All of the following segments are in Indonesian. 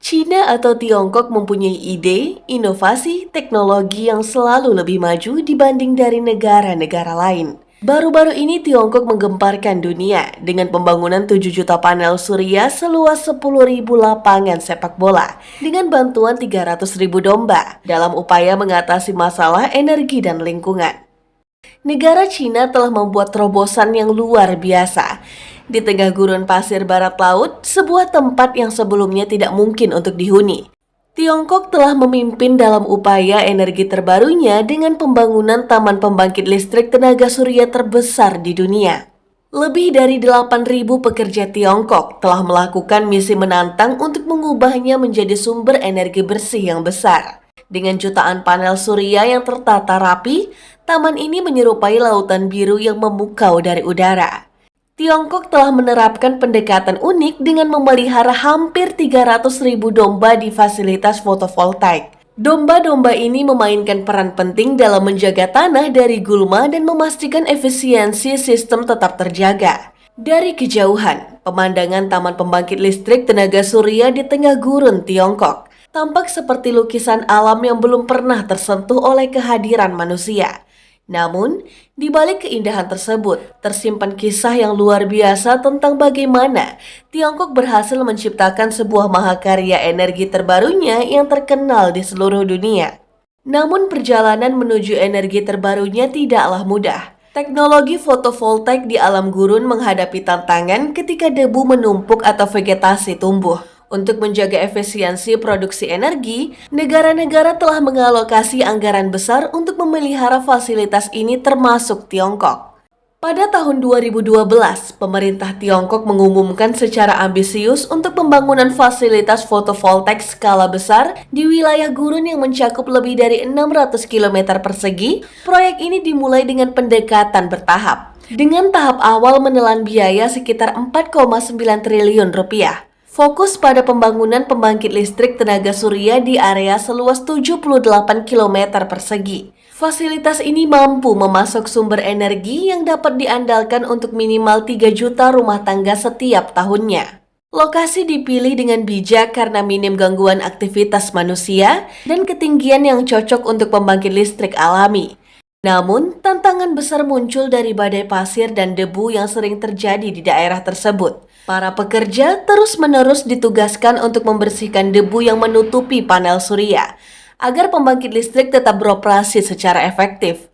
Cina atau Tiongkok mempunyai ide, inovasi, teknologi yang selalu lebih maju dibanding dari negara-negara lain. Baru-baru ini Tiongkok menggemparkan dunia dengan pembangunan 7 juta panel surya seluas 10.000 lapangan sepak bola dengan bantuan 300.000 domba dalam upaya mengatasi masalah energi dan lingkungan. Negara Cina telah membuat terobosan yang luar biasa. Di tengah gurun pasir barat laut, sebuah tempat yang sebelumnya tidak mungkin untuk dihuni. Tiongkok telah memimpin dalam upaya energi terbarunya dengan pembangunan taman pembangkit listrik tenaga surya terbesar di dunia. Lebih dari 8.000 pekerja Tiongkok telah melakukan misi menantang untuk mengubahnya menjadi sumber energi bersih yang besar. Dengan jutaan panel surya yang tertata rapi, taman ini menyerupai lautan biru yang memukau dari udara. Tiongkok telah menerapkan pendekatan unik dengan memelihara hampir 300.000 domba di fasilitas fotovoltaik. Domba-domba ini memainkan peran penting dalam menjaga tanah dari gulma dan memastikan efisiensi sistem tetap terjaga. Dari kejauhan, pemandangan taman pembangkit listrik tenaga surya di tengah gurun Tiongkok tampak seperti lukisan alam yang belum pernah tersentuh oleh kehadiran manusia. Namun, di balik keindahan tersebut, tersimpan kisah yang luar biasa tentang bagaimana Tiongkok berhasil menciptakan sebuah mahakarya energi terbarunya yang terkenal di seluruh dunia. Namun, perjalanan menuju energi terbarunya tidaklah mudah. Teknologi fotovoltaik di alam gurun menghadapi tantangan ketika debu menumpuk atau vegetasi tumbuh. Untuk menjaga efisiensi produksi energi, negara-negara telah mengalokasi anggaran besar untuk memelihara fasilitas ini termasuk Tiongkok. Pada tahun 2012, pemerintah Tiongkok mengumumkan secara ambisius untuk pembangunan fasilitas fotovoltaik skala besar di wilayah gurun yang mencakup lebih dari 600 km persegi. Proyek ini dimulai dengan pendekatan bertahap, dengan tahap awal menelan biaya sekitar 4,9 triliun rupiah. Fokus pada pembangunan pembangkit listrik tenaga surya di area seluas 78 km persegi. Fasilitas ini mampu memasok sumber energi yang dapat diandalkan untuk minimal 3 juta rumah tangga setiap tahunnya. Lokasi dipilih dengan bijak karena minim gangguan aktivitas manusia dan ketinggian yang cocok untuk pembangkit listrik alami. Namun, tantangan besar muncul dari badai pasir dan debu yang sering terjadi di daerah tersebut. Para pekerja terus-menerus ditugaskan untuk membersihkan debu yang menutupi panel surya, agar pembangkit listrik tetap beroperasi secara efektif.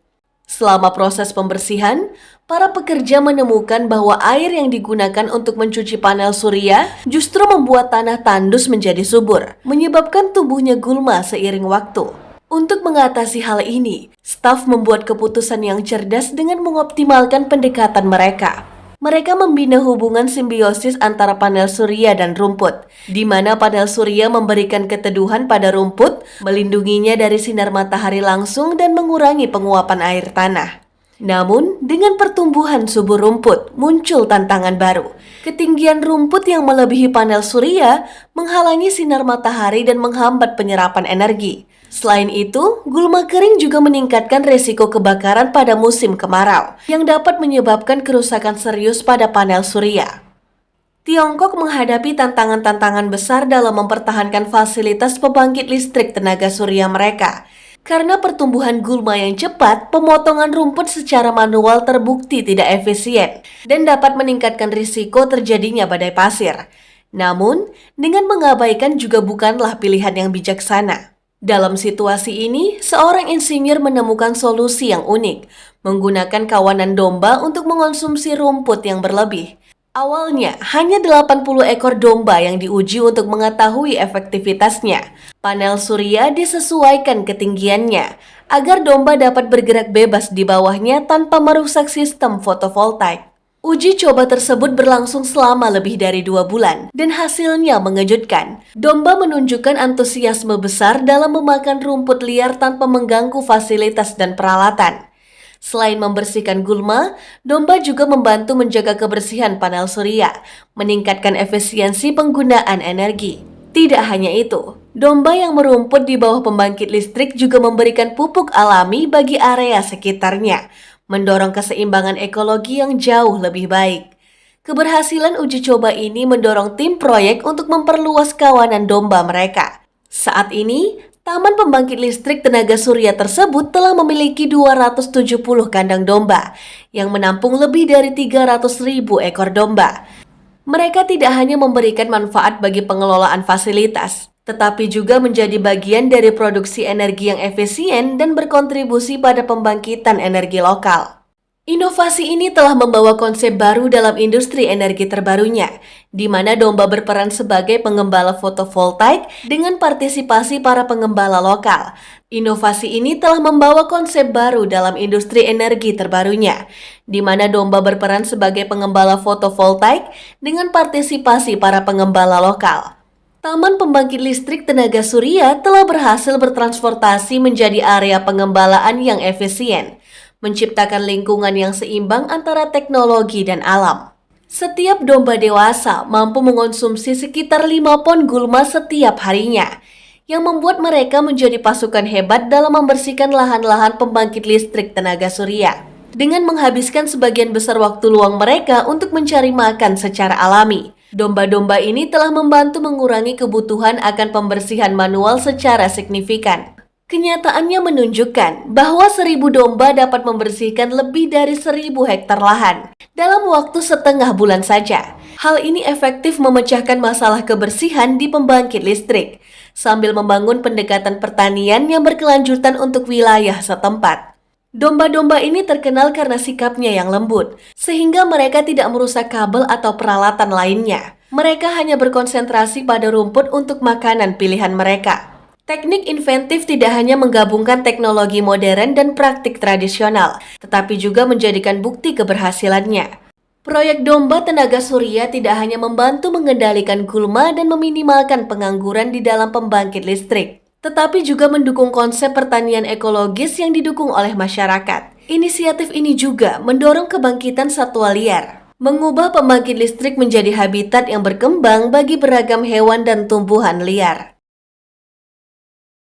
Selama proses pembersihan, para pekerja menemukan bahwa air yang digunakan untuk mencuci panel surya justru membuat tanah tandus menjadi subur, menyebabkan tumbuhnya gulma seiring waktu. Untuk mengatasi hal ini, staf membuat keputusan yang cerdas dengan mengoptimalkan pendekatan mereka. Mereka membina hubungan simbiosis antara panel surya dan rumput, di mana panel surya memberikan keteduhan pada rumput, melindunginya dari sinar matahari langsung dan mengurangi penguapan air tanah. Namun, dengan pertumbuhan subur rumput, muncul tantangan baru. Ketinggian rumput yang melebihi panel surya menghalangi sinar matahari dan menghambat penyerapan energi. Selain itu, gulma kering juga meningkatkan resiko kebakaran pada musim kemarau, yang dapat menyebabkan kerusakan serius pada panel surya. Tiongkok menghadapi tantangan-tantangan besar dalam mempertahankan fasilitas pembangkit listrik tenaga surya mereka. Karena pertumbuhan gulma yang cepat, pemotongan rumput secara manual terbukti tidak efisien dan dapat meningkatkan risiko terjadinya badai pasir. Namun, dengan mengabaikan juga bukanlah pilihan yang bijaksana. Dalam situasi ini, seorang insinyur menemukan solusi yang unik, menggunakan kawanan domba untuk mengonsumsi rumput yang berlebih. Awalnya, hanya 80 ekor domba yang diuji untuk mengetahui efektivitasnya. Panel surya disesuaikan ketinggiannya, agar domba dapat bergerak bebas di bawahnya tanpa merusak sistem fotovoltaik. Uji coba tersebut berlangsung selama lebih dari 2 bulan, dan hasilnya mengejutkan. Domba menunjukkan antusiasme besar dalam memakan rumput liar tanpa mengganggu fasilitas dan peralatan. Selain membersihkan gulma, domba juga membantu menjaga kebersihan panel surya, meningkatkan efisiensi penggunaan energi. Tidak hanya itu, domba yang merumput di bawah pembangkit listrik juga memberikan pupuk alami bagi area sekitarnya, mendorong keseimbangan ekologi yang jauh lebih baik. Keberhasilan uji coba ini mendorong tim proyek untuk memperluas kawanan domba mereka. Saat ini, Taman Pembangkit Listrik Tenaga Surya tersebut telah memiliki 270 kandang domba yang menampung lebih dari 300.000 ekor domba. Mereka tidak hanya memberikan manfaat bagi pengelolaan fasilitas, tetapi juga menjadi bagian dari produksi energi yang efisien dan berkontribusi pada pembangkitan energi lokal. Inovasi ini telah membawa konsep baru dalam industri energi terbarunya, di mana domba berperan sebagai penggembala fotovoltaik dengan partisipasi para penggembala lokal. Inovasi ini telah membawa konsep baru dalam industri energi terbarunya, di mana domba berperan sebagai penggembala fotovoltaik dengan partisipasi para penggembala lokal. Taman Pembangkit Listrik Tenaga Surya telah berhasil bertransformasi menjadi area pengembalaan yang efisien, menciptakan lingkungan yang seimbang antara teknologi dan alam. Setiap domba dewasa mampu mengonsumsi sekitar 5 pon gulma setiap harinya, yang membuat mereka menjadi pasukan hebat dalam membersihkan lahan-lahan pembangkit listrik tenaga surya, dengan menghabiskan sebagian besar waktu luang mereka untuk mencari makan secara alami. Domba-domba ini telah membantu mengurangi kebutuhan akan pembersihan manual secara signifikan. Kenyataannya menunjukkan bahwa 1.000 domba dapat membersihkan lebih dari 1.000 hektar lahan dalam waktu setengah bulan saja. Hal ini efektif memecahkan masalah kebersihan di pembangkit listrik, sambil membangun pendekatan pertanian yang berkelanjutan untuk wilayah setempat. Domba-domba ini terkenal karena sikapnya yang lembut, sehingga mereka tidak merusak kabel atau peralatan lainnya. Mereka hanya berkonsentrasi pada rumput untuk makanan pilihan mereka. Teknik inventif tidak hanya menggabungkan teknologi modern dan praktik tradisional, tetapi juga menjadikan bukti keberhasilannya. Proyek domba tenaga surya tidak hanya membantu mengendalikan gulma dan meminimalkan pengangguran di dalam pembangkit listrik, tetapi juga mendukung konsep pertanian ekologis yang didukung oleh masyarakat. Inisiatif ini juga mendorong kebangkitan satwa liar, mengubah pembangkit listrik menjadi habitat yang berkembang bagi beragam hewan dan tumbuhan liar.